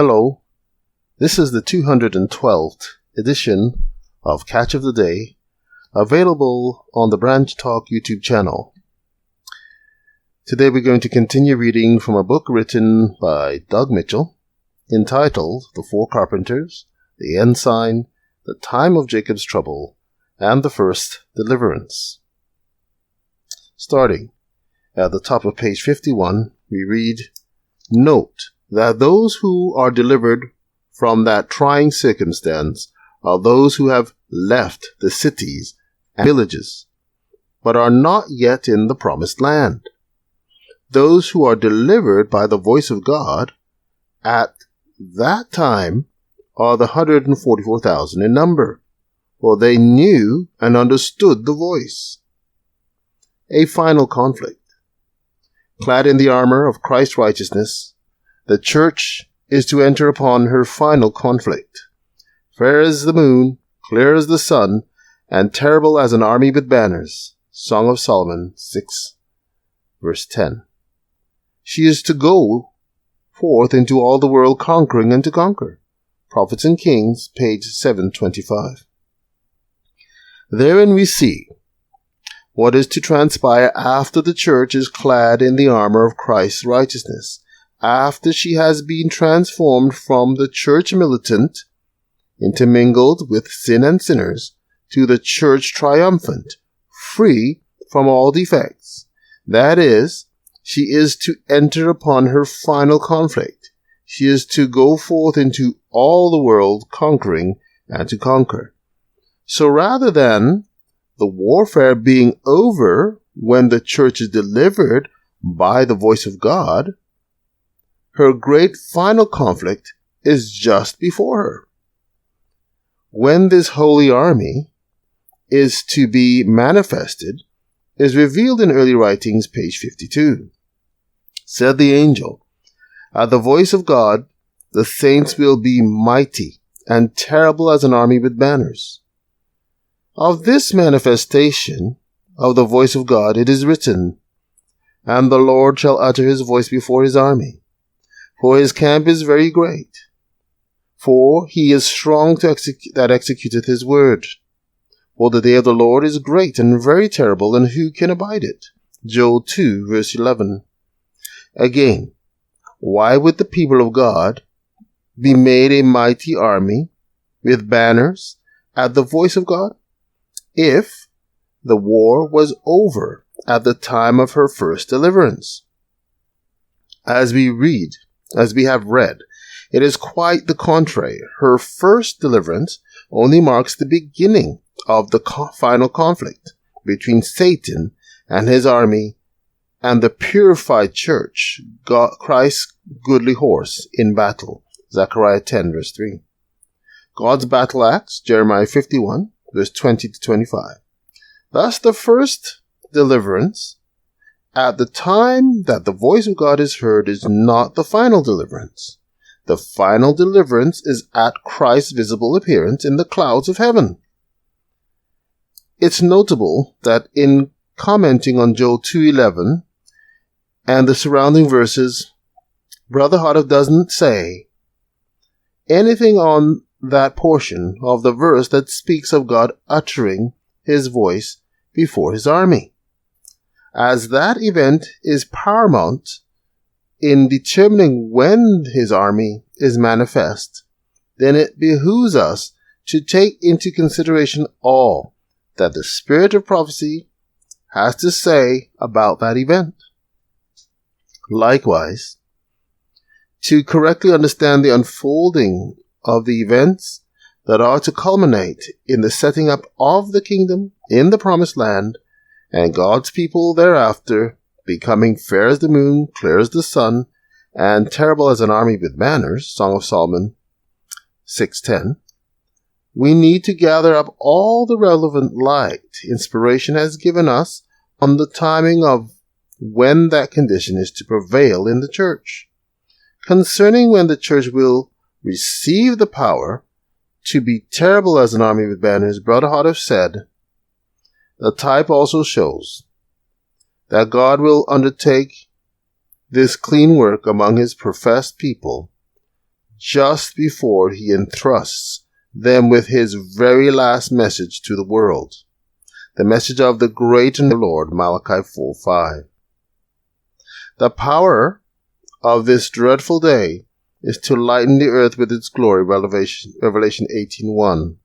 Hello, this is the 212th edition of Catch of the Day, available on the Branch Talk YouTube channel. Today we're going to continue reading from a book written by Doug Mitchell, entitled The Four Carpenters, The Ensign, The Time of Jacob's Trouble, and The First Deliverance. Starting at the top of page 51, we read, "Note that those who are delivered from that trying circumstance are those who have left the cities and villages, but are not yet in the promised land. Those who are delivered by the voice of God at that time are the 144,000 in number, for they knew and understood the voice." A final conflict. Clad in the armor of Christ's righteousness, the church is to enter upon her final conflict. Fair as the moon, clear as the sun, and terrible as an army with banners. Song of Solomon 6, verse 10. She is to go forth into all the world conquering and to conquer. Prophets and Kings, page 725. Therein we see what is to transpire after the church is clad in the armor of Christ's righteousness, after she has been transformed from the church militant, intermingled with sin and sinners, to the church triumphant, free from all defects. That is, she is to enter upon her final conflict. She is to go forth into all the world conquering and to conquer. So rather than the warfare being over when the church is delivered by the voice of God, her great final conflict is just before her. When this holy army is to be manifested is revealed in early writings, page 52. Said the angel, "At the voice of God, the saints will be mighty and terrible as an army with banners." Of this manifestation of the voice of God it is written, "And the Lord shall utter his voice before his army. For his camp is very great. For he is strong that executeth his word. For the day of the Lord is great and very terrible, and who can abide it?" Joel 2, verse 11. Again, why would the people of God be made a mighty army with banners at the voice of God if the war was over at the time of her first deliverance? As we have read, it is quite the contrary. Her first deliverance only marks the beginning of the final conflict between Satan and his army and the purified church, Christ's goodly horse in battle. Zechariah 10, verse 3. God's battle axe, Jeremiah 51, verse 20 to 25. Thus the first deliverance at the time that the voice of God is heard is not the final deliverance. The final deliverance is at Christ's visible appearance in the clouds of heaven. It's notable that in commenting on Joel 2:11 and the surrounding verses, Brother Hardif doesn't say anything on that portion of the verse that speaks of God uttering his voice before his army. As that event is paramount in determining when his army is manifest, then it behooves us to take into consideration all that the spirit of prophecy has to say about that event. Likewise, to correctly understand the unfolding of the events that are to culminate in the setting up of the kingdom in the promised land, and God's people thereafter becoming fair as the moon, clear as the sun, and terrible as an army with banners, Song of Solomon 6:10, we need to gather up all the relevant light inspiration has given us on the timing of when that condition is to prevail in the church. Concerning when the church will receive the power to be terrible as an army with banners, Brother Hardif said, "The type also shows that God will undertake this clean work among his professed people just before he entrusts them with his very last message to the world, the message of the great and Lord, Malachi 4:5. The power of this dreadful day is to lighten the earth with its glory, Revelation 18:1,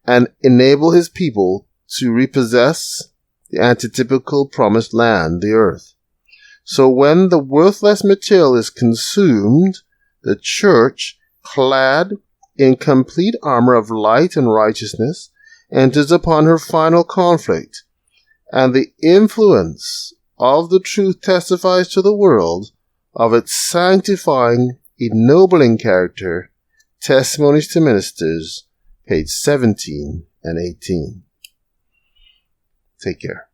and enable his people to repossess the antitypical promised land, the earth. So when the worthless material is consumed, the church, clad in complete armor of light and righteousness, enters upon her final conflict, and the influence of the truth testifies to the world of its sanctifying, ennobling character. Testimonies to Ministers, page 17 and 18. Take care.